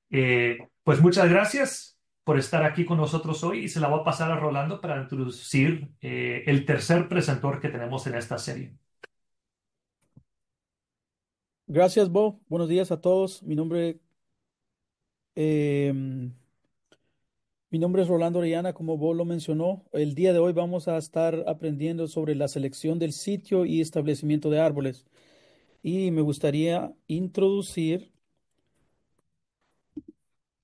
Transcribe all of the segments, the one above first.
Pues muchas gracias por estar aquí con nosotros hoy y se la voy a pasar a Rolando para introducir el tercer presentador que tenemos en esta serie. Gracias, Bo. Buenos días a todos. Em, mi nombre es Rolando Orellana, como Bo lo mencionó. El día de hoy vamos a estar aprendiendo sobre la selección del sitio y establecimiento de árboles. Y me gustaría introducir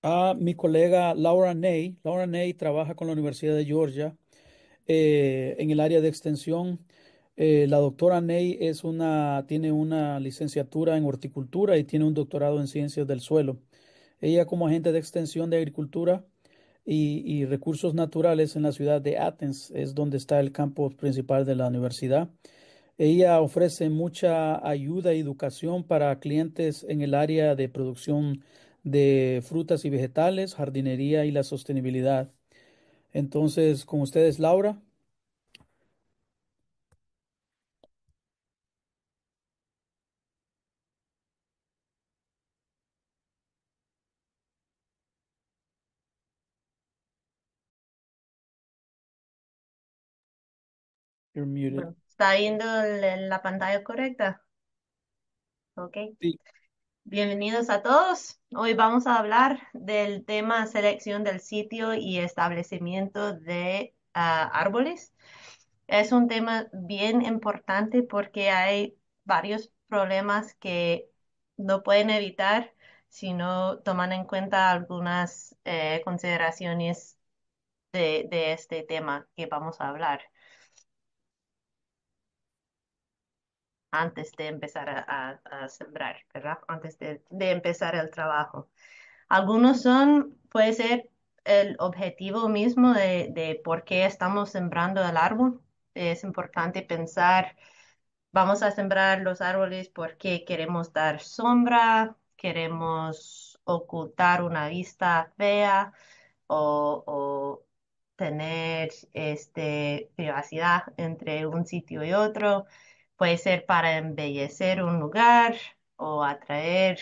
a mi colega Laura Ney. Laura Ney trabaja con la Universidad de Georgia en el área de extensión. La doctora Ney tiene una licenciatura en horticultura y tiene un doctorado en ciencias del suelo. Ella como agente de extensión de agricultura y recursos naturales en la ciudad de Athens es donde está el campus principal de la universidad. Ella ofrece mucha ayuda y educación para clientes en el área de producción de frutas y vegetales, jardinería y la sostenibilidad. Entonces, con ustedes, Laura. You're muted. Bueno, ¿está viendo la pantalla correcta? Ok. Sí. Bienvenidos a todos. Hoy vamos a hablar del tema selección del sitio y establecimiento de árboles. Es un tema bien importante porque hay varios problemas que no pueden evitar si no toman en cuenta algunas consideraciones de este tema que vamos a hablar antes de empezar a sembrar, ¿verdad? Antes de empezar el trabajo. Algunos puede ser el objetivo mismo de por qué estamos sembrando el árbol. Es importante pensar, vamos a sembrar los árboles porque queremos dar sombra, queremos ocultar una vista fea o tener privacidad entre un sitio y otro. Puede ser para embellecer un lugar o atraer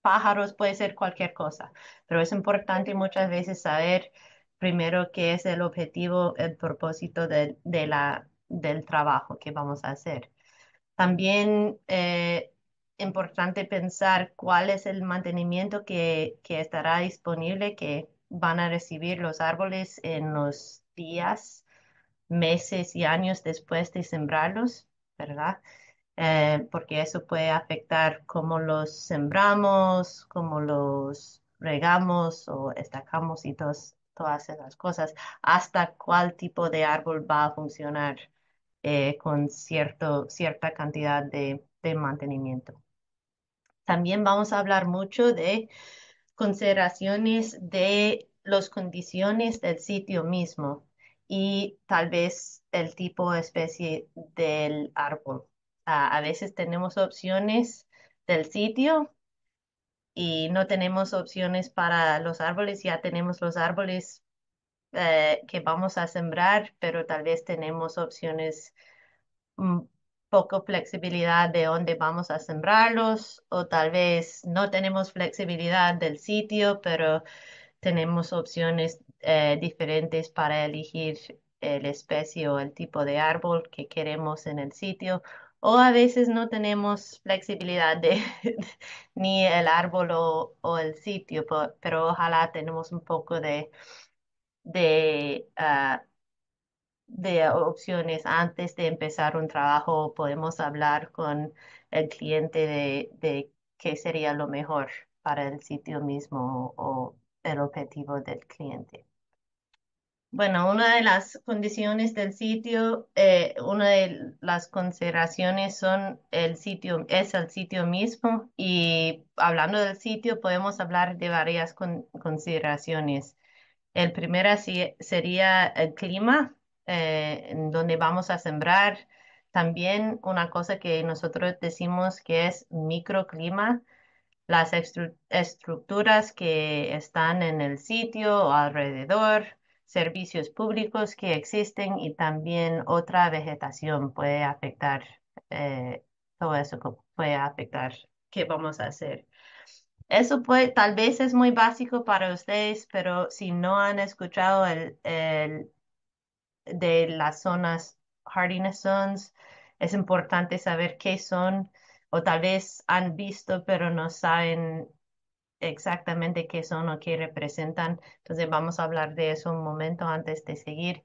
pájaros, puede ser cualquier cosa, pero es importante muchas veces saber primero qué es el objetivo, el propósito del trabajo que vamos a hacer. También importante pensar cuál es el mantenimiento que estará disponible, que van a recibir los árboles en los días, meses y años después de sembrarlos, ¿verdad? Porque eso puede afectar cómo los sembramos, cómo los regamos o estacamos y todas esas cosas, hasta cuál tipo de árbol va a funcionar con cierta cantidad de mantenimiento. También vamos a hablar mucho de consideraciones de las condiciones del sitio mismo y tal vez el tipo de especie del árbol. A veces tenemos opciones del sitio y no tenemos opciones para los árboles, ya tenemos los árboles que vamos a sembrar, pero tal vez tenemos opciones un poco flexibilidad de dónde vamos a sembrarlos o tal vez no tenemos flexibilidad del sitio, pero tenemos opciones diferentes para elegir el especie o el tipo de árbol que queremos en el sitio. O a veces no tenemos flexibilidad de ni el árbol o el sitio, pero ojalá tenemos un poco de de opciones antes de empezar un trabajo. Podemos hablar con el cliente de qué sería lo mejor para el sitio mismo o el objetivo del cliente. Bueno, una de las condiciones del sitio, una de las consideraciones es el sitio mismo y hablando del sitio podemos hablar de varias consideraciones. El primero sería el clima, en donde vamos a sembrar. También una cosa que nosotros decimos que es microclima, las estructuras que están en el sitio o alrededor, servicios públicos que existen y también otra vegetación puede afectar, todo eso puede afectar qué vamos a hacer. Eso puede, tal vez es muy básico para ustedes, pero si no han escuchado el de las zonas hardiness zones, es importante saber qué son, o tal vez han visto, pero no saben exactamente qué son o qué representan. Entonces vamos a hablar de eso un momento antes de seguir.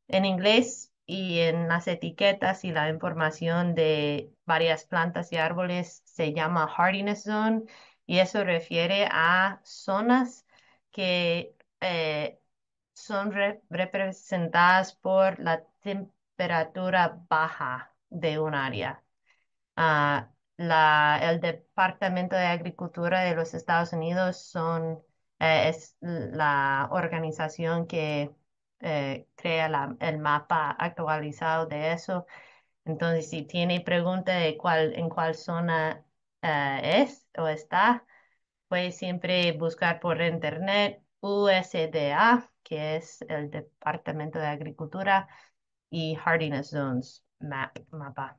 En inglés y en las etiquetas y la información de varias plantas y árboles se llama hardiness zone y eso refiere a zonas que son representadas por la temperatura baja de un área. El Departamento de Agricultura de los Estados Unidos es la organización que crea el mapa actualizado de eso. Entonces, si tiene pregunta de en cuál zona es o está, puede siempre buscar por internet USDA, que es el Departamento de Agricultura, y Hardiness Zones mapa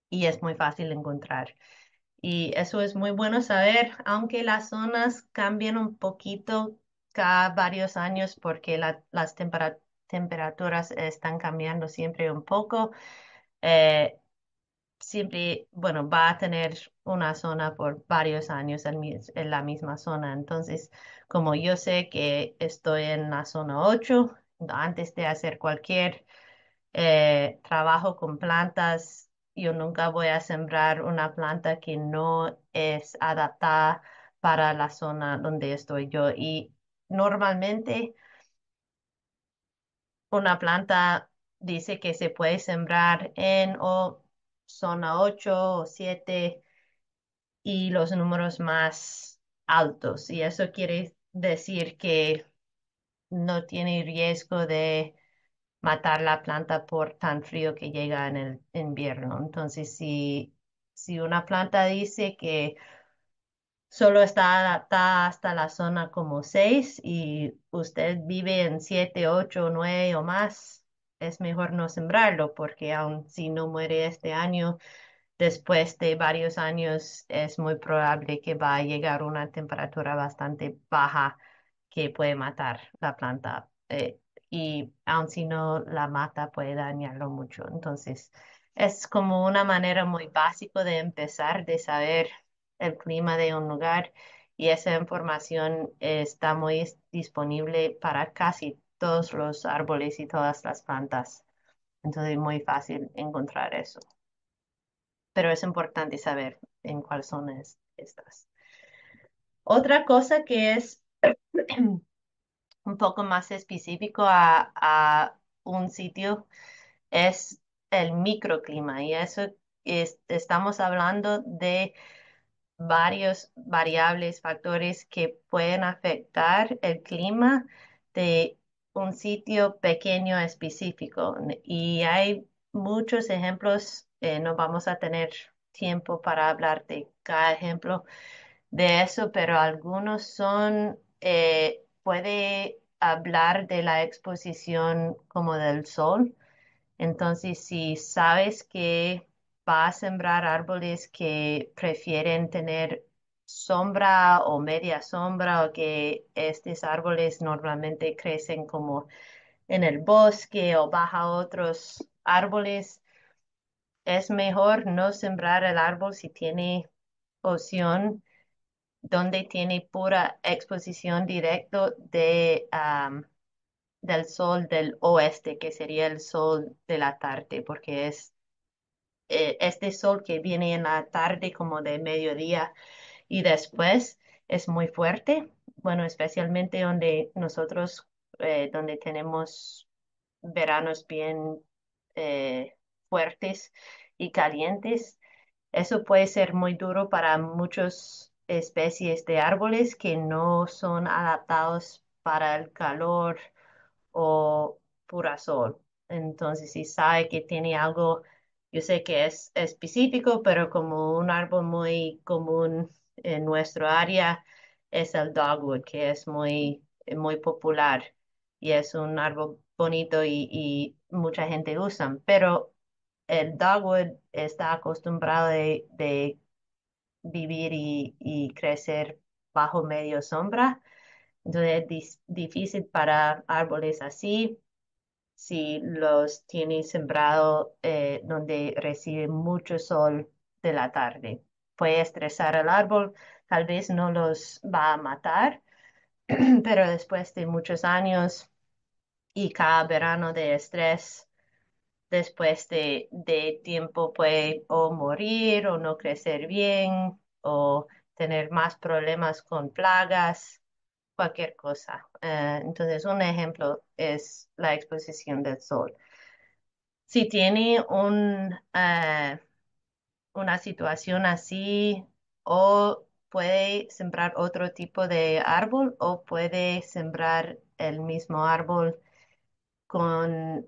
y es muy fácil de encontrar. Y eso es muy bueno saber, aunque las zonas cambian un poquito cada varios años porque las temperaturas están cambiando siempre un poco. eh, Siempre, bueno, va a tener una zona por varios años en la misma zona. Entonces, como yo sé que estoy en la zona 8 antes de hacer cualquier trabajo con plantas, yo nunca voy a sembrar una planta que no es adaptada para la zona donde estoy yo. Y normalmente una planta dice que se puede sembrar en o zona 8 o 7 y los números más altos. Y eso quiere decir que no tiene riesgo de matar la planta por tan frío que llega en el invierno. Entonces, si una planta dice que solo está adaptada hasta la zona como 6 y usted vive en 7, 8, 9 o más, es mejor no sembrarlo porque aun si no muere este año, después de varios años es muy probable que va a llegar una temperatura bastante baja que puede matar la planta. Y aun si no la mata, puede dañarlo mucho. Entonces, es como una manera muy básica de empezar, de saber el clima de un lugar y esa información está muy disponible para casi todos los árboles y todas las plantas. Entonces, es muy fácil encontrar eso, pero es importante saber en cuál zona estás. Otra cosa que es un poco más específico a un sitio es el microclima y eso estamos hablando de varios variables, factores que pueden afectar el clima de un sitio pequeño específico. Y hay muchos ejemplos, no vamos a tener tiempo para hablar de cada ejemplo de eso, pero algunos son, puede hablar de la exposición como del sol. Entonces, si sabes que vas a sembrar árboles que prefieren tener sombra o media sombra o que estos árboles normalmente crecen como en el bosque o bajo otros árboles, es mejor no sembrar el árbol si tiene opción donde tiene pura exposición directo del sol del oeste, que sería el sol de la tarde, porque es este sol que viene en la tarde como de mediodía y después es muy fuerte. Bueno, especialmente donde nosotros, donde tenemos veranos bien fuertes y calientes. Eso puede ser muy duro para muchas especies de árboles que no son adaptados para el calor o pura sol. Entonces, si sabe que tiene algo, yo sé que es específico, pero como un árbol muy común en nuestro área es el dogwood, que es muy popular y es un árbol bonito y mucha gente usa, pero el dogwood está acostumbrado de vivir y crecer bajo medio sombra. Entonces es difícil para árboles así si los tienes sembrado donde recibe mucho sol de la tarde. Puede estresar al árbol, tal vez no los va a matar, pero después de muchos años y cada verano de estrés, después de tiempo puede o morir o no crecer bien o tener más problemas con plagas, cualquier cosa. Entonces, un ejemplo es la exposición del sol. Si tiene una situación así, o puede sembrar otro tipo de árbol o puede sembrar el mismo árbol con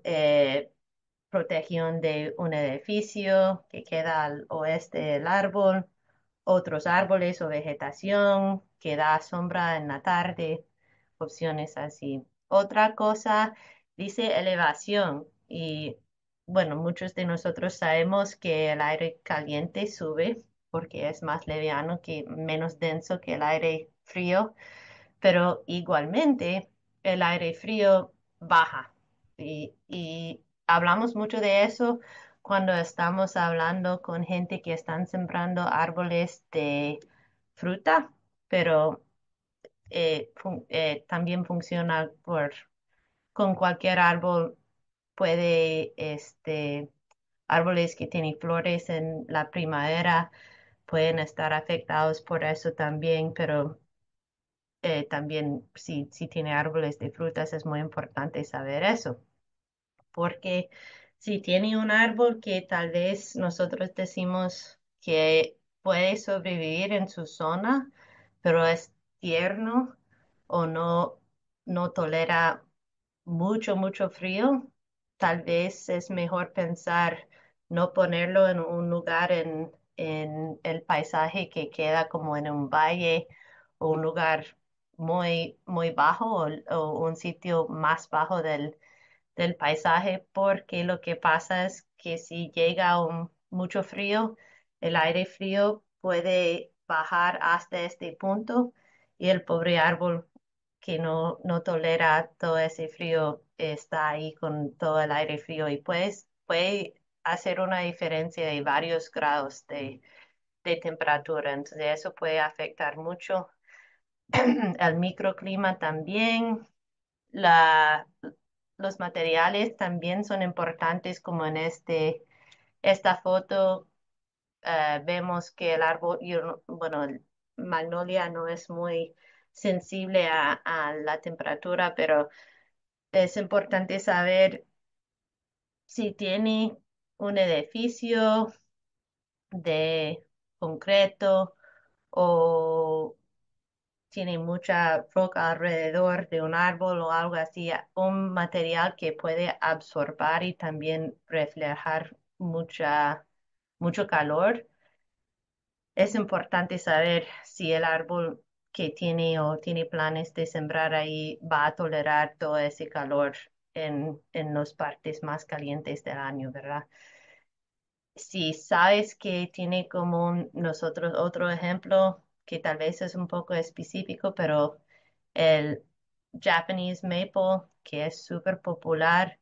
protección de un edificio que queda al oeste del árbol, otros árboles o vegetación que da sombra en la tarde, opciones así. Otra cosa dice elevación y bueno, muchos de nosotros sabemos que el aire caliente sube porque es más liviano que menos denso que el aire frío, pero igualmente el aire frío baja. Y hablamos mucho de eso cuando estamos hablando con gente que están sembrando árboles de fruta, pero también funciona con cualquier árbol. Puede, árboles que tienen flores en la primavera pueden estar afectados por eso también, pero también si tiene árboles de frutas es muy importante saber eso, porque si tiene un árbol que tal vez nosotros decimos que puede sobrevivir en su zona, pero es tierno o no tolera mucho frío, tal vez es mejor pensar no ponerlo en un lugar en el paisaje que queda como en un valle o un lugar muy bajo o un sitio más bajo del paisaje, porque lo que pasa es que si llega mucho frío, el aire frío puede bajar hasta este punto y el pobre árbol que no tolera todo ese frío está ahí con todo el aire frío y puede hacer una diferencia de varios grados de temperatura. Entonces eso puede afectar mucho el microclima también. La, los materiales también son importantes, como en esta foto vemos que el árbol, bueno, el magnolia no es muy sensible a la temperatura, pero es importante saber si tiene un edificio de concreto o tiene mucha roca alrededor de un árbol o algo así, un material que puede absorber y también reflejar mucho calor. Es importante saber si el árbol que tiene o tiene planes de sembrar ahí va a tolerar todo ese calor en las partes más calientes del año, ¿verdad? Si sabes que tiene como nosotros otro ejemplo que tal vez es un poco específico, pero el Japanese maple, que es súper popular,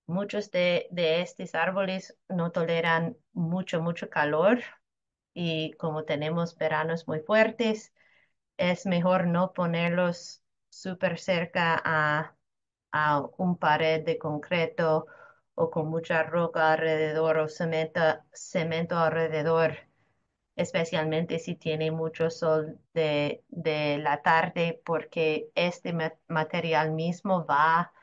muchos de estos árboles no toleran mucho calor y como tenemos veranos muy fuertes, es mejor no ponerlos súper cerca a un pared de concreto o con mucha roca alrededor o cemento alrededor, especialmente si tiene mucho sol de la tarde, porque este material mismo va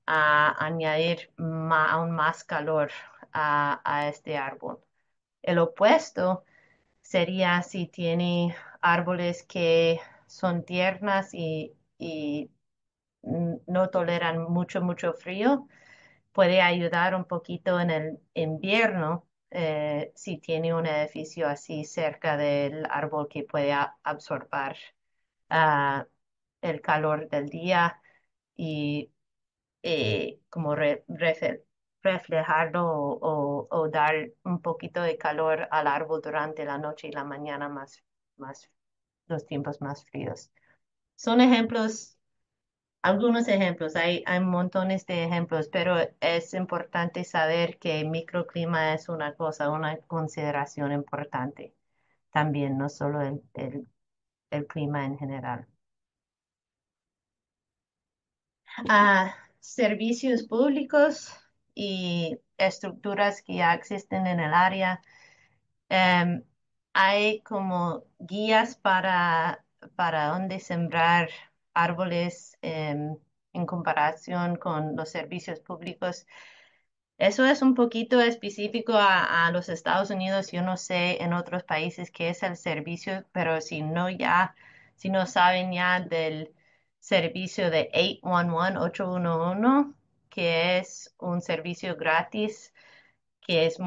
a añadir aún más calor a este árbol. El opuesto sería si tiene árboles que son tiernas y no toleran mucho frío, puede ayudar un poquito en el invierno si tiene un edificio así cerca del árbol que puede absorber ah, el calor del día y como reflejarlo o dar un poquito de calor al árbol durante la noche y la mañana más, los tiempos más fríos. Son ejemplos, algunos ejemplos, hay montones de ejemplos, pero es importante saber que el microclima es una cosa, una consideración importante también, no solo el clima en general. Servicios públicos y estructuras que ya existen en el área. Em, Hay como guías para dónde sembrar árboles en comparación con los servicios públicos. Eso es un poquito específico a los Estados Unidos. Yo no sé en otros países qué es el servicio, pero si no saben ya del servicio de 811, que es un servicio gratis que es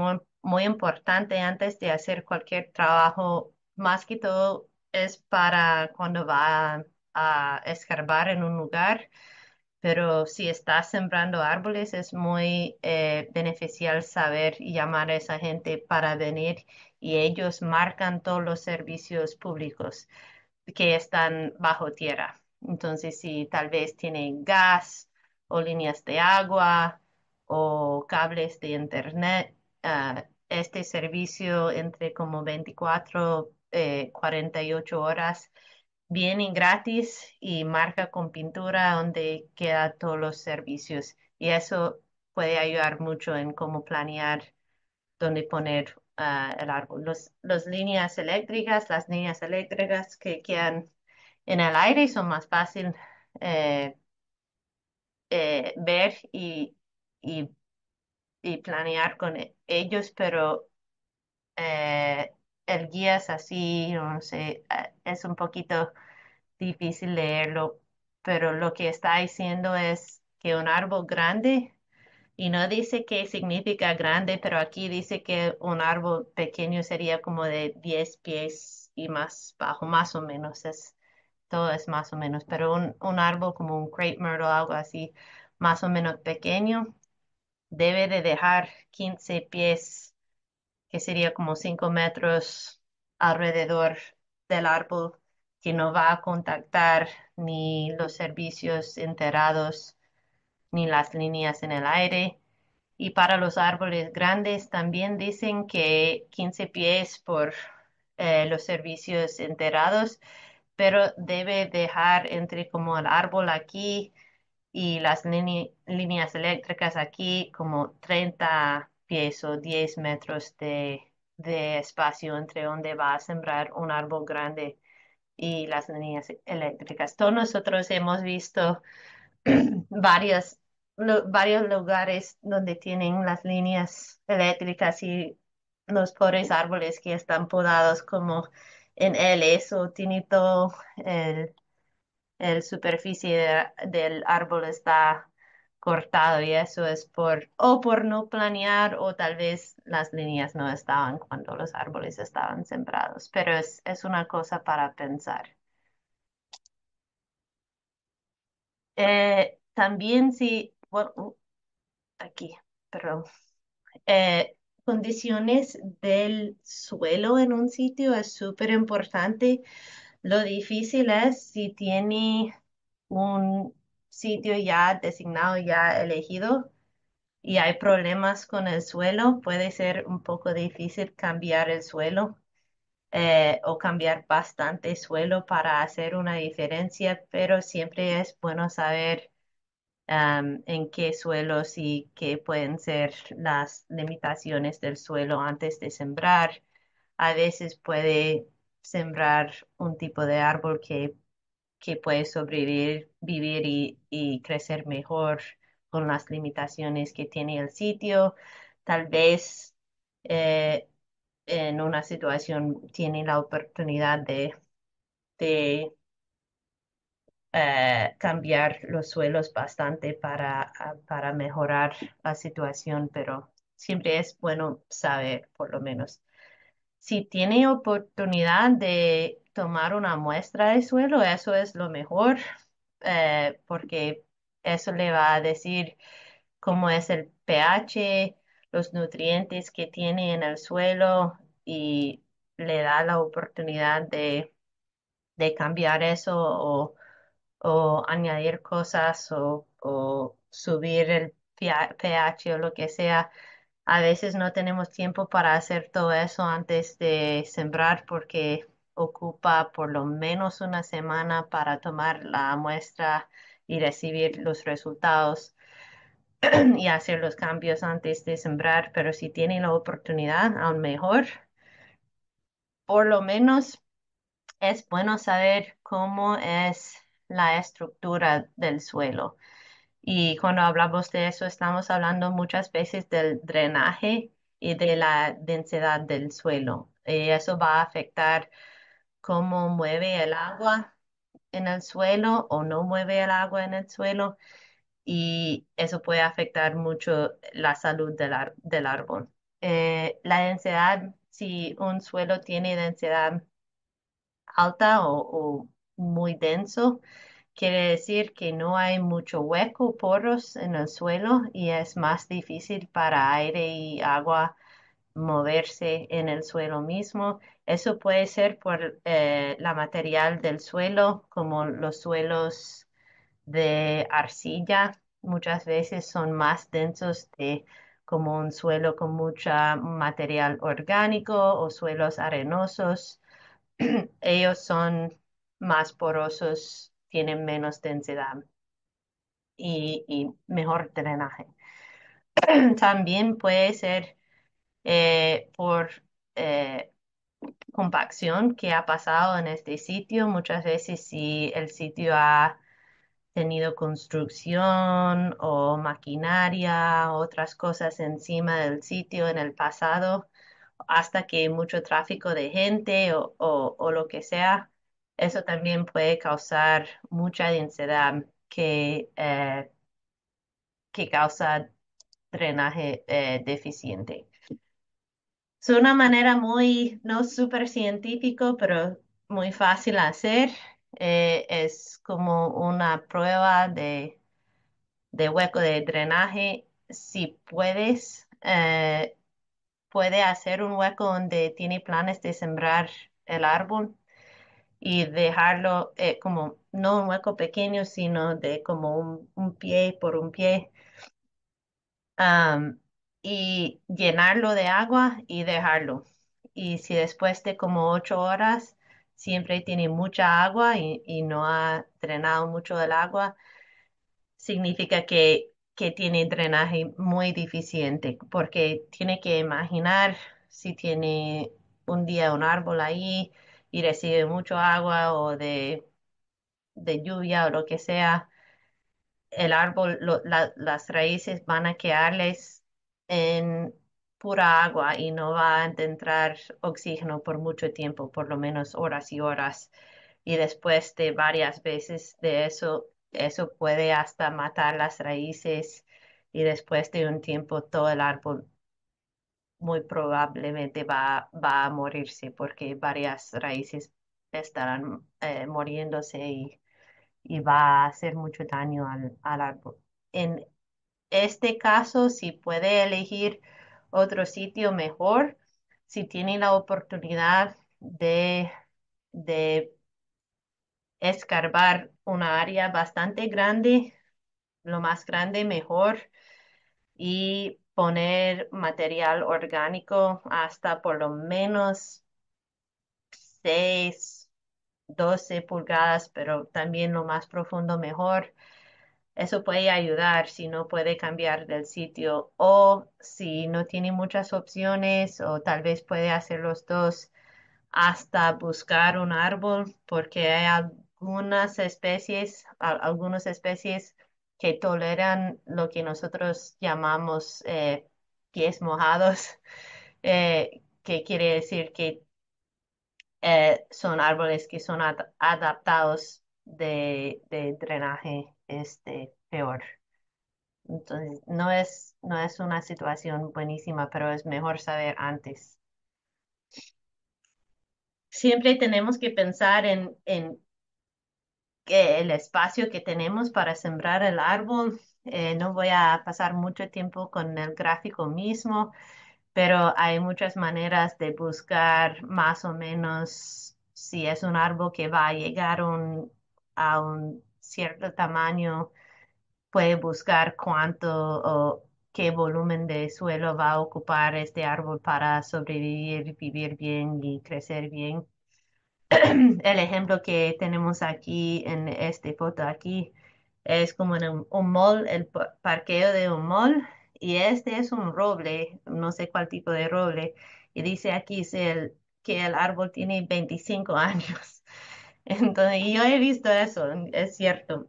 muy importante antes de hacer cualquier trabajo, más que todo es para cuando va a escarbar en un lugar, pero si estás sembrando árboles es muy beneficial saber y llamar a esa gente para venir y ellos marcan todos los servicios públicos que están bajo tierra. Entonces, si tal vez tienen gas o líneas de agua o cables de internet, este servicio entre como 24 48 horas viene gratis y marca con pintura donde quedan todos los servicios. Y eso puede ayudar mucho en cómo planear dónde poner el árbol. Las líneas eléctricas que quedan en el aire son más fácil eh, ver y, y planear con ellos, pero el guía es así, no sé, es un poquito difícil leerlo, pero lo que está diciendo es que un árbol grande, y no dice qué significa grande, pero aquí dice que un árbol pequeño sería como de 10 pies y más bajo, más o menos, todo es más o menos, pero un árbol como un crepe myrtle o algo así, más o menos pequeño, debe de dejar 15 pies, que sería como 5 metros alrededor del árbol, que no va a contactar ni los servicios enterados ni las líneas en el aire. Y para los árboles grandes también dicen que 15 pies por los servicios enterados, pero debe dejar entre como el árbol aquí y las líneas eléctricas aquí como 30 pies o 10 metros de espacio entre donde va a sembrar un árbol grande y las líneas eléctricas. Todos nosotros hemos visto varios, varios lugares donde tienen las líneas eléctricas y los pobres árboles que están podados como en L, o tiene todo el superficie del árbol está cortado y eso es o por no planear o tal vez las líneas no estaban cuando los árboles estaban sembrados, pero es una cosa para pensar. También sí, bueno, aquí, perdón. Condiciones del suelo en un sitio es súper importante. Lo difícil es si tiene un sitio ya designado, ya elegido y hay problemas con el suelo, puede ser un poco difícil cambiar el suelo o cambiar bastante suelo para hacer una diferencia, pero siempre es bueno saber en qué suelos y qué pueden ser las limitaciones del suelo antes de sembrar. A veces puede sembrar un tipo de árbol que puede sobrevivir, vivir y crecer mejor con las limitaciones que tiene el sitio. Tal vez eh, en una situación tiene la oportunidad de cambiar los suelos bastante para mejorar la situación, pero siempre es bueno saber, por lo menos. Si tiene oportunidad de tomar una muestra de suelo, eso es lo mejor, porque eso le va a decir cómo es el pH, los nutrientes que tiene en el suelo y le da la oportunidad de cambiar eso o añadir cosas o subir el pH o lo que sea. A veces no tenemos tiempo para hacer todo eso antes de sembrar porque ocupa por lo menos una semana para tomar la muestra y recibir los resultados y hacer los cambios antes de sembrar, pero si tienen la oportunidad, aún mejor. Por lo menos es bueno saber cómo es la estructura del suelo. Y cuando hablamos de eso, estamos hablando muchas veces del drenaje y de la densidad del suelo. Y eso va a afectar cómo mueve el agua en el suelo o no mueve el agua en el suelo. Y eso puede afectar mucho la salud del árbol. La densidad, si un suelo tiene densidad alta o muy denso, quiere decir que no hay mucho hueco, poros en el suelo y es más difícil para aire y agua moverse en el suelo mismo. Eso puede ser por la material del suelo, como los suelos de arcilla. Muchas veces son más densos de como un suelo con mucha material orgánico o suelos arenosos. Ellos son más porosos, tienen menos densidad y mejor drenaje. También puede ser por eh, compacción que ha pasado en este sitio. Muchas veces si el sitio ha tenido construcción o maquinaria, otras cosas encima del sitio en el pasado, hasta que mucho tráfico de gente o lo que sea, eso también puede causar mucha densidad que causa drenaje deficiente. Es una manera muy, no súper científico, pero muy fácil de hacer. Es como una prueba de hueco de drenaje. Si puedes, puede hacer un hueco donde tiene planes de sembrar el árbol y dejarlo como no un hueco pequeño, sino de como un pie por un pie, am, y llenarlo de agua y dejarlo. Y si después de como 8 horas siempre tiene mucha agua y no ha drenado mucho del agua, significa que tiene drenaje muy deficiente, porque tiene que imaginar si tiene un día un árbol ahí y recibe mucho agua o de lluvia o lo que sea, el árbol, las raíces van a quedarles en pura agua y no va a entrar oxígeno por mucho tiempo, por lo menos horas y horas. Y después de varias veces de eso, eso puede hasta matar las raíces y después de un tiempo todo el árbol muy probablemente va a morirse porque varias raíces estarán muriéndose y va a hacer mucho daño al árbol. En este caso, si puede elegir otro sitio mejor, si tiene la oportunidad de escarbar una área bastante grande, lo más grande mejor, y poner material orgánico hasta por lo menos 6 12 pulgadas, pero también lo más profundo mejor. Eso puede ayudar si no puede cambiar del sitio o si no tiene muchas opciones o tal vez puede hacer los dos hasta buscar un árbol porque hay algunas especies que toleran lo que nosotros llamamos pies mojados, que quiere decir que son árboles que son adaptados de drenaje peor. Entonces, no es una situación buenísima, pero es mejor saber antes. Siempre tenemos que pensar en que el espacio que tenemos para sembrar el árbol. No voy a pasar mucho tiempo con el gráfico mismo, pero hay muchas maneras de buscar más o menos si es un árbol que va a llegar a un cierto tamaño, puede buscar cuánto o qué volumen de suelo va a ocupar este árbol para sobrevivir, vivir bien y crecer bien. El ejemplo que tenemos aquí en esta foto aquí es como en un mall, el parqueo de un mall, y este es un roble, no sé cuál tipo de roble, y dice aquí que el árbol tiene 25 años. Entonces, y yo he visto eso, es cierto.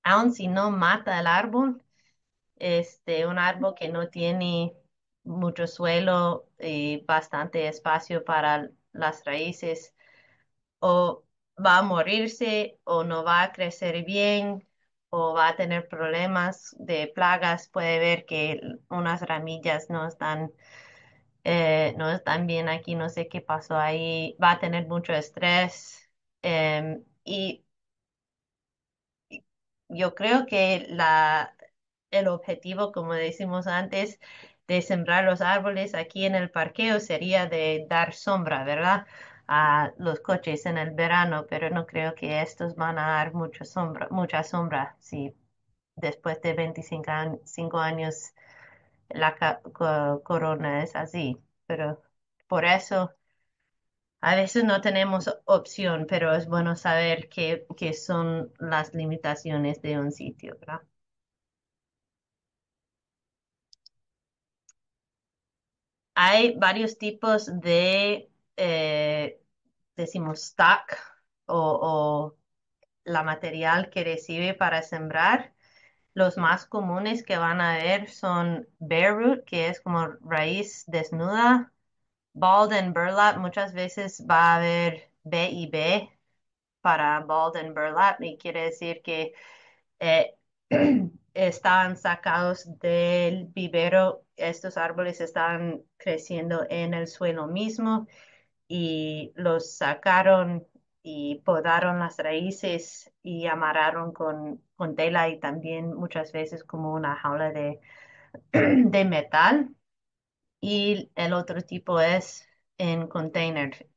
Aun si no mata el árbol, un árbol que no tiene mucho suelo y bastante espacio para las raíces, o va a morirse o no va a crecer bien o va a tener problemas de plagas. Puede ver que unas ramillas no están bien aquí, no sé qué pasó ahí, va a tener mucho estrés. Y yo creo que el objetivo, como decimos antes, de sembrar los árboles aquí en el parqueo sería de dar sombra, ¿verdad? A los coches en el verano, pero no creo que estos van a dar mucha sombra si después de 25 años la corona es así. Pero por eso a veces no tenemos opción, pero es bueno saber qué son las limitaciones de un sitio, ¿verdad? Hay varios tipos decimos, stock o la material que recibe para sembrar. Los más comunes que van a ver son bare root, que es como raíz desnuda. Balled and burlap, muchas veces va a haber B y B para balled and burlap, y quiere decir que eh, estaban sacados del vivero. Estos árboles estaban creciendo en el suelo mismo y los sacaron y podaron las raíces y amarraron con tela y también muchas veces como una jaula de metal. Y el otro tipo es en container.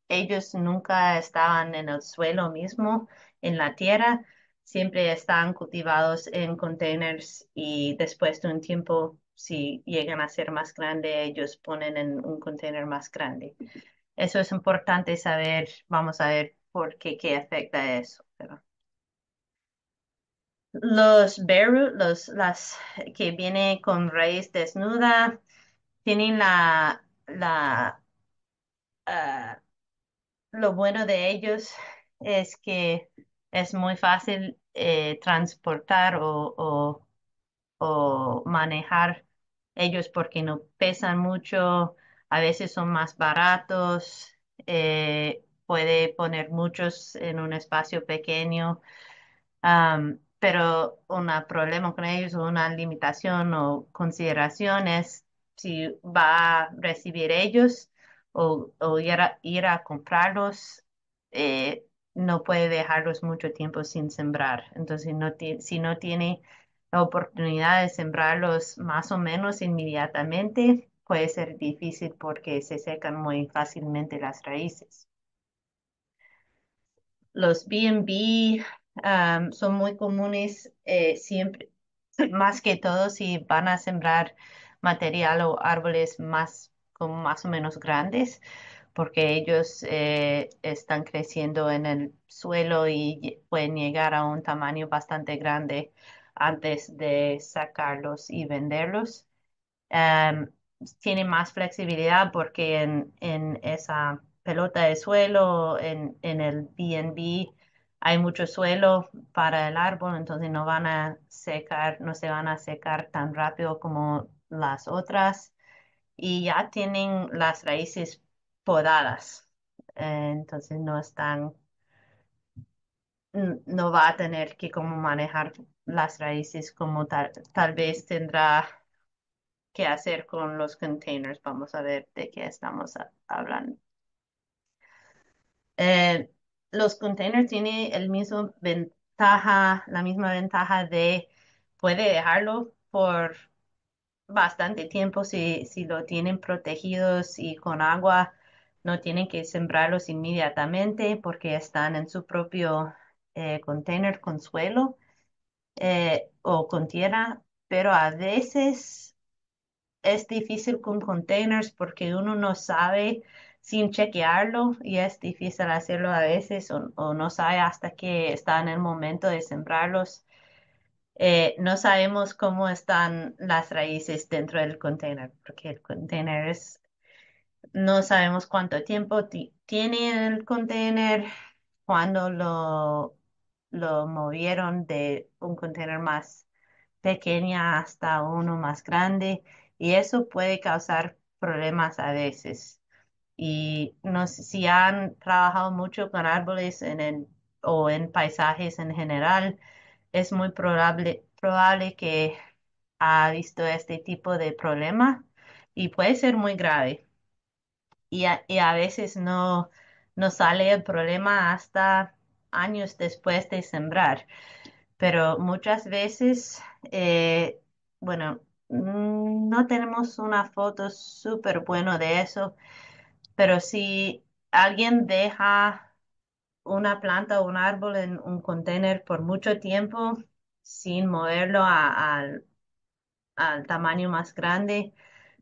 Ellos nunca estaban en el suelo mismo, en la tierra, siempre están cultivados en containers y después de un tiempo, si llegan a ser más grandes, ellos ponen en un container más grande. Eso es importante saber, vamos a ver por qué afecta eso. Los bare root, las que vienen con raíz desnuda, tienen ah, lo bueno de ellos es que es muy fácil transportar o manejar ellos porque no pesan mucho, a veces son más baratos, puede poner muchos en un espacio pequeño. Pero un problema con ellos o una limitación o consideración es si va a recibir ellos o ir a comprarlos, no puede dejarlos mucho tiempo sin sembrar. Entonces, si no tiene la oportunidad de sembrarlos más o menos inmediatamente, puede ser difícil porque se secan muy fácilmente las raíces. Los B&B son muy comunes siempre, más que todo si van a sembrar material o árboles más, como más o menos grandes, porque ellos están creciendo en el suelo y pueden llegar a un tamaño bastante grande antes de sacarlos y venderlos. em, Tiene más flexibilidad porque en esa pelota de suelo, en el B&B, hay mucho suelo para el árbol, entonces no van a secar, no se van a secar tan rápido como las otras y ya tienen las raíces podadas. Entonces no va a tener que como manejar las raíces como tal vez tendrá qué hacer con los containers. Vamos a ver de qué estamos hablando. Eh, los containers tienen la misma ventaja de puede dejarlo por bastante tiempo si lo tienen protegidos y con agua. No tienen que sembrarlos inmediatamente porque están en su propio container con suelo o con tierra, pero a veces es difícil con containers porque uno no sabe sin chequearlo y es difícil hacerlo a veces o no sabe hasta que está en el momento de sembrarlos. No sabemos cómo están las raíces dentro del container porque el container no sabemos cuánto tiempo tiene el container, cuándo lo movieron de un container más pequeña hasta uno más grande y eso puede causar problemas a veces. Y no sé si han trabajado mucho con árboles o en paisajes en general, es muy probable que ha visto este tipo de problema y puede ser muy grave. Y a veces no sale el problema hasta años después de sembrar, pero muchas veces, bueno, no tenemos una foto súper buena de eso, pero si alguien deja una planta o un árbol en un container por mucho tiempo sin moverlo al tamaño más grande,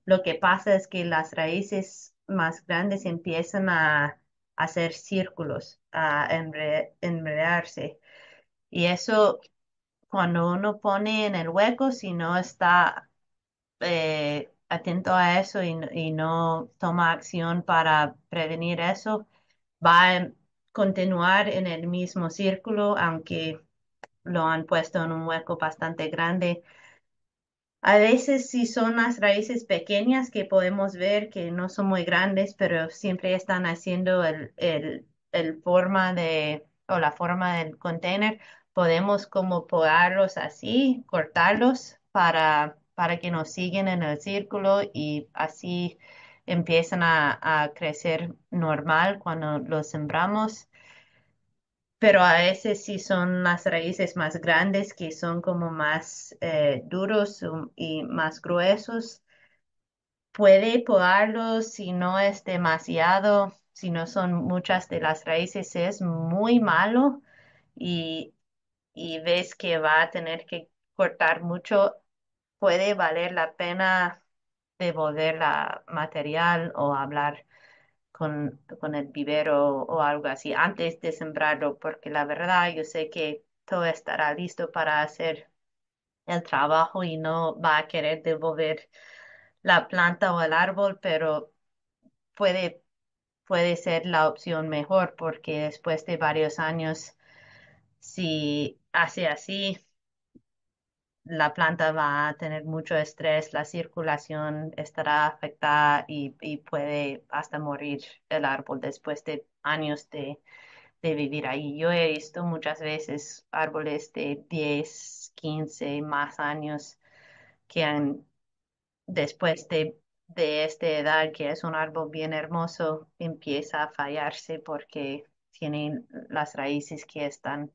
lo que pasa es que las raíces más grandes empiezan a hacer círculos, a enredarse. Y eso, cuando uno pone en el hueco, si no está atento a eso y no toma acción para prevenir eso, va a continuar en el mismo círculo, aunque lo han puesto en un hueco bastante grande. A veces sí son las raíces pequeñas que podemos ver que no son muy grandes, pero siempre están haciendo el forma o la forma del container. Podemos como podarlos así, cortarlos para que nos siguen en el círculo y así empiezan a crecer normal cuando los sembramos, pero a veces sí son las raíces más grandes que son como más duros y más gruesos. Puede podarlos si no es demasiado, si no son muchas de las raíces, es muy malo y, y ves que va a tener que cortar mucho, puede valer la pena devolver la material o hablar con el vivero o algo así antes de sembrarlo, porque la verdad yo sé que todo estará listo para hacer el trabajo y no va a querer devolver la planta o el árbol, pero puede, puede ser la opción mejor porque después de varios años, si hace así, la planta va a tener mucho estrés, la circulación estará afectada y puede hasta morir el árbol después de años de vivir ahí. Yo he visto muchas veces árboles de 10, 15 más años que han, después de esta edad, que es un árbol bien hermoso, empieza a fallarse porque tienen las raíces que están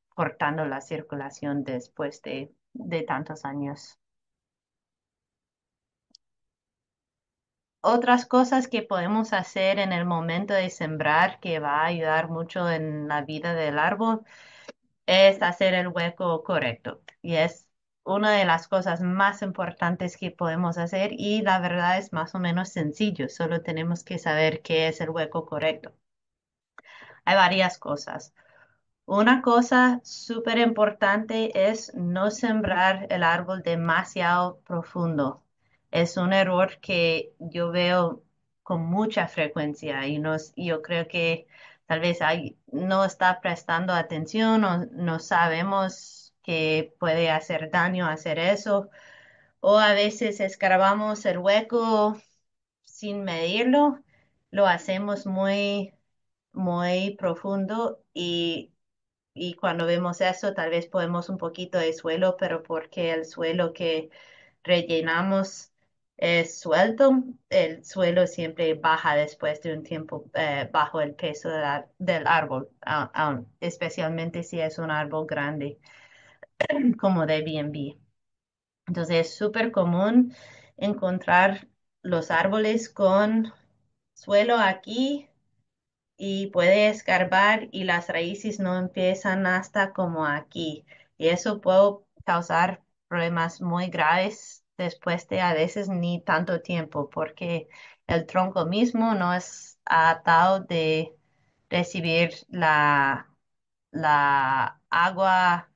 cortando la circulación después de tantos años. Otras cosas que podemos hacer en el momento de sembrar que va a ayudar mucho en la vida del árbol es hacer el hueco correcto. Y es una de las cosas más importantes que podemos hacer y la verdad es más o menos sencillo, solo tenemos que saber qué es el hueco correcto. Hay varias cosas. Una cosa súper importante es no sembrar el árbol demasiado profundo. Es un error que yo veo con mucha frecuencia y yo creo que tal vez no está prestando atención o no sabemos que puede hacer daño hacer eso. O a veces escarbamos el hueco sin medirlo, lo hacemos muy profundo y cuando vemos eso, tal vez podemos un poquito de suelo, pero porque el suelo que rellenamos es suelto, el suelo siempre baja después de un tiempo bajo el peso del árbol, especialmente si es un árbol grande como de B&B. Entonces es súper común encontrar los árboles con suelo aquí y puede escarbar y las raíces no empiezan hasta como aquí. Y eso puede causar problemas muy graves después de a veces ni tanto tiempo, porque el tronco mismo no es atado de recibir la agua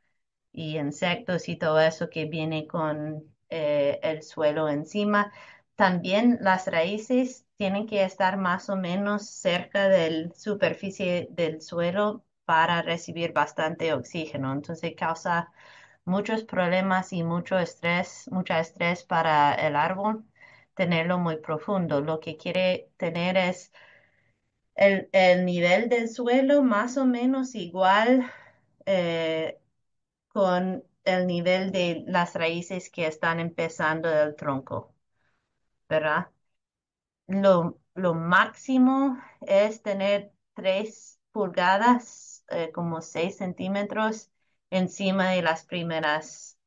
y insectos y todo eso que viene con el suelo encima. También las raíces tienen que estar más o menos cerca de la superficie del suelo para recibir bastante oxígeno. Entonces causa muchos problemas y mucho estrés para el árbol tenerlo muy profundo. Lo que quiere tener es el nivel del suelo más o menos igual eh, con el nivel de las raíces que están empezando del tronco, ¿verdad? Lo máximo es tener 3 pulgadas, como 6 centímetros encima de las primeras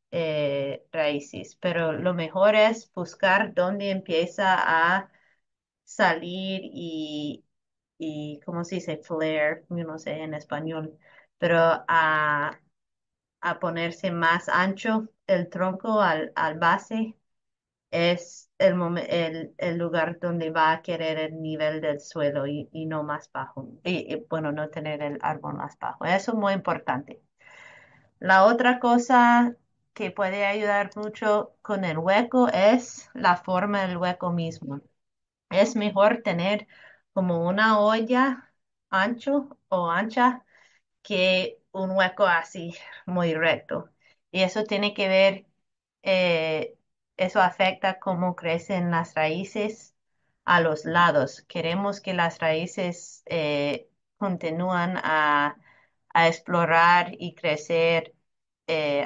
raíces, pero lo mejor es buscar dónde empieza a salir ¿cómo se dice? Flare, yo no sé en español, pero a ponerse más ancho el tronco al base, es el lugar donde va a querer el nivel del suelo y no más bajo. Bueno, no tener el árbol más bajo. Eso es muy importante. La otra cosa que puede ayudar mucho con el hueco es la forma del hueco mismo. Es mejor tener como una olla ancho o ancha que un hueco así muy recto. Y eso tiene que ver, eso afecta cómo crecen las raíces a los lados. Queremos que las raíces continúan a explorar y crecer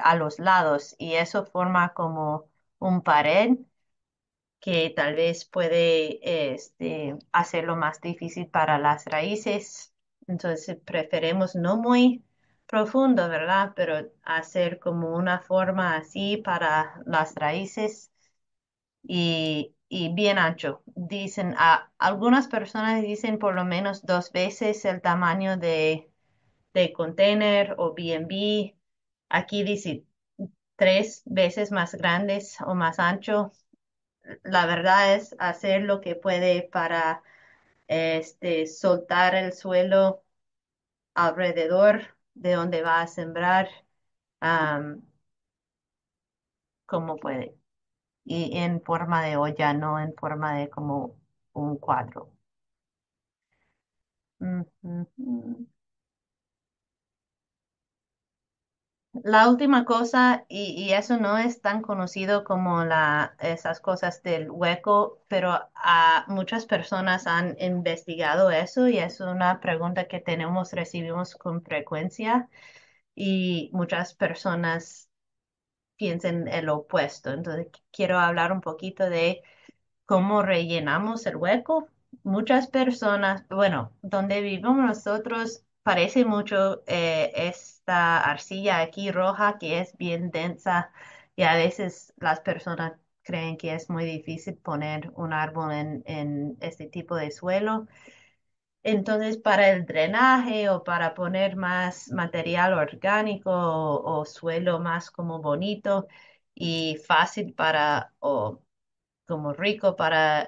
a los lados y eso forma como un pared que tal vez puede hacerlo más difícil para las raíces. Entonces preferimos no muy profundo, ¿verdad? Pero hacer como una forma así para las raíces y bien ancho. Dicen, algunas personas dicen por lo menos 2 veces el tamaño de container o B&B. Aquí dice 3 veces más grandes o más ancho. La verdad es hacer lo que puede para soltar el suelo alrededor de donde va a sembrar, am, como puede. Y en forma de olla, no en forma de como un cuadro. Ujú. La última cosa, y eso no es tan conocido como esas cosas del hueco, pero muchas personas han investigado eso y es una pregunta que recibimos con frecuencia y muchas personas piensan el opuesto. Entonces, quiero hablar un poquito de cómo rellenamos el hueco. Muchas personas, bueno, donde vivimos nosotros parece mucho esta arcilla aquí roja que es bien densa y a veces las personas creen que es muy difícil poner un árbol en este tipo de suelo. Entonces, para el drenaje o para poner más material orgánico o suelo más como bonito y fácil o como rico para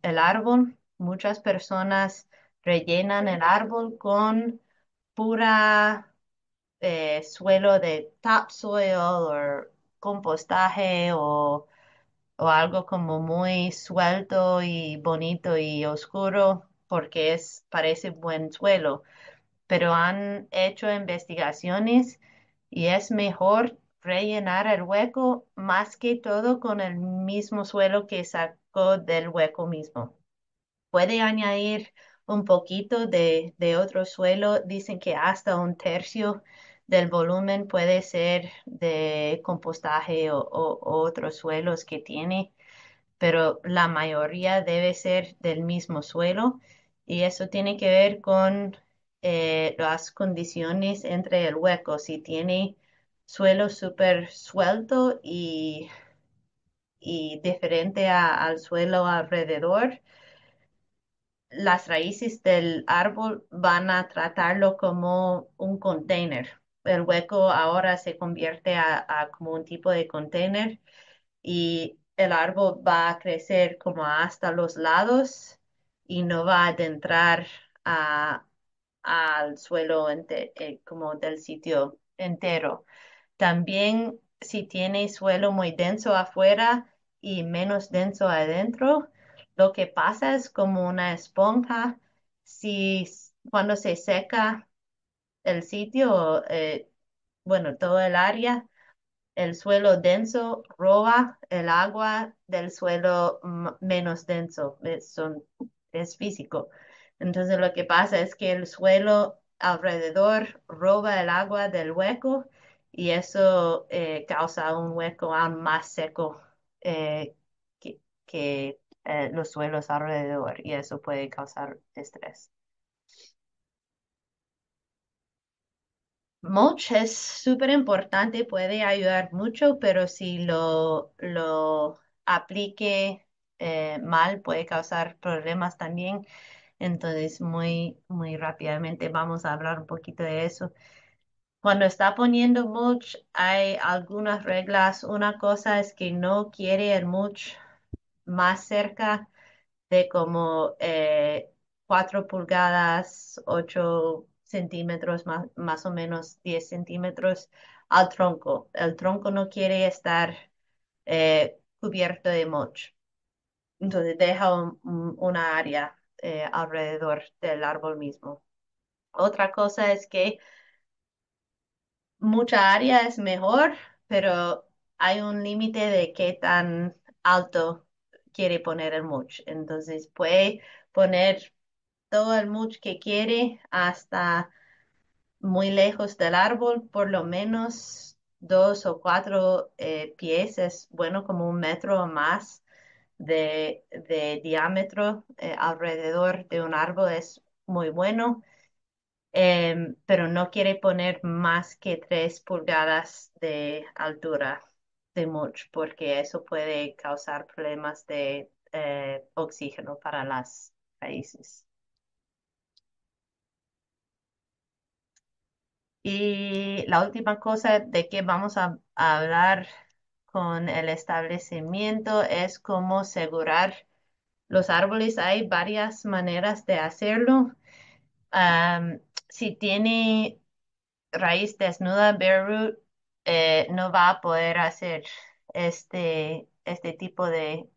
el árbol. Muchas personas rellenan el árbol con pura suelo de topsoil o compostaje o algo como muy suelto y bonito y oscuro porque parece buen suelo, pero han hecho investigaciones y es mejor rellenar el hueco más que todo con el mismo suelo que sacó del hueco mismo. Puede añadir un poquito de otro suelo, dicen que hasta un tercio del volumen puede ser de compostaje o otros suelos que tiene, pero la mayoría debe ser del mismo suelo y eso tiene que ver con las condiciones entre el hueco. Si tiene suelo súper suelto y diferente al suelo alrededor, las raíces del árbol van a tratarlo como un container. El hueco ahora se convierte a como un tipo de container y el árbol va a crecer como hasta los lados y no va a adentrar a- al suelo como del sitio entero. También si tiene suelo muy denso afuera y menos denso adentro, lo que pasa es como una esponja. Si cuando se seca el sitio, bueno, todo el área, el suelo denso roba el agua del suelo menos denso. Es físico. Entonces lo que pasa es que el suelo alrededor roba el agua del hueco y eso causa un hueco aún más seco eh, que los suelos alrededor y eso puede causar estrés. Mulch es súper importante, puede ayudar mucho, pero si lo aplique mal puede causar problemas también. Entonces, muy rápidamente vamos a hablar un poquito de eso. Cuando está poniendo mulch, hay algunas reglas. Una cosa es que no quiere el mulch más cerca de como 4 pulgadas, 8 centímetros, más o menos 10 centímetros al tronco. El tronco no quiere estar cubierto de mulch. Entonces deja una área alrededor del árbol mismo. Otra cosa es que mucha área es mejor, pero hay un límite de qué tan alto quiere poner el mulch. Entonces puede poner todo el mulch que quiere hasta muy lejos del árbol, por lo menos 2 o 4 pies, es bueno como 1 metro o más de diámetro alrededor de un árbol es muy bueno, pero no quiere poner más que 3 pulgadas de altura de mulch porque eso puede causar problemas de oxígeno para las raíces. Y la última cosa de que vamos a hablar con el establecimiento es cómo asegurar los árboles. Hay varias maneras de hacerlo. Am, si tiene raíz desnuda, bare root, no va a poder hacer este tipo de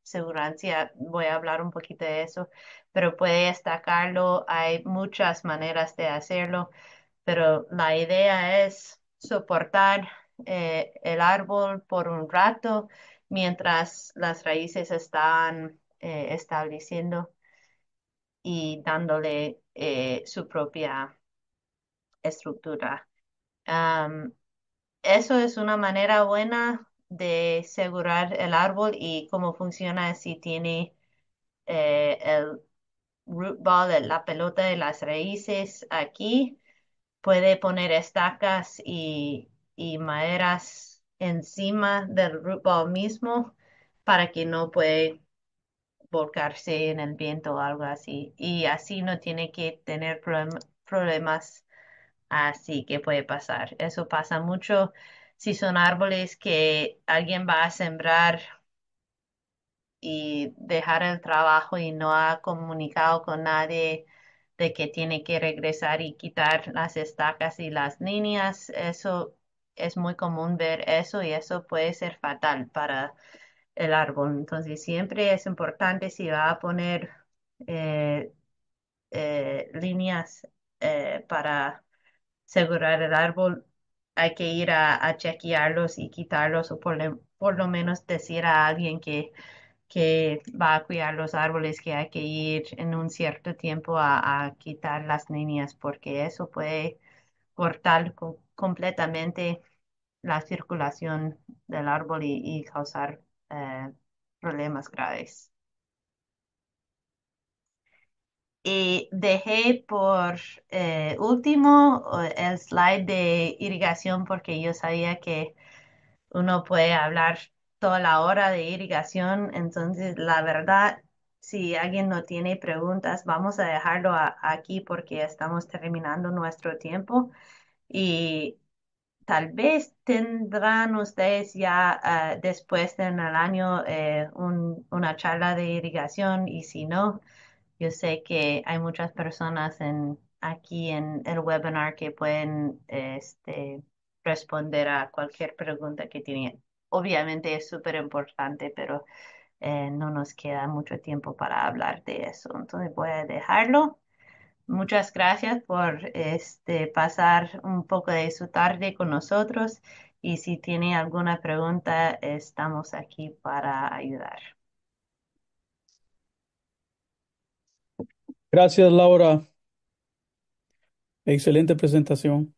seguridad. Voy a hablar un poquito de eso, pero puede destacarlo. Hay muchas maneras de hacerlo, pero la idea es soportar el árbol por un rato mientras las raíces están estableciendo y dándole su propia estructura. Am, Eso es una manera buena de asegurar el árbol y cómo funciona si tiene el root ball, la pelota de las raíces aquí. Puede poner estacas y maderas encima del root ball mismo para que no puede volcarse en el viento o algo así. Y así no tiene que tener problemas así que puede pasar. Eso pasa mucho si son árboles que alguien va a sembrar y dejar el trabajo y no ha comunicado con nadie de que tiene que regresar y quitar las estacas y las líneas. Eso es muy común ver eso y eso puede ser fatal para el árbol. Entonces siempre es importante si va a poner eh, líneas para asegurar el árbol, hay que ir a chequearlos y quitarlos o por lo menos decir a alguien que va a cuidar los árboles que hay que ir en un cierto tiempo a quitar las líneas porque eso puede cortar completamente la circulación del árbol y causar problemas graves. Y dejé por último el slide de irrigación porque yo sabía que uno puede hablar toda la hora de irrigación. Entonces, la verdad, si alguien no tiene preguntas, vamos a dejarlo aquí porque estamos terminando nuestro tiempo y tal vez tendrán ustedes ya después en el año una charla de irrigación y si no, yo sé que hay muchas personas aquí en el webinar que pueden responder a cualquier pregunta que tienen. Obviamente es súper importante, pero no nos queda mucho tiempo para hablar de eso. Entonces voy a dejarlo. Muchas gracias por pasar un poco de su tarde con nosotros y si tiene alguna pregunta, estamos aquí para ayudar. Gracias, Laura. Excelente presentación.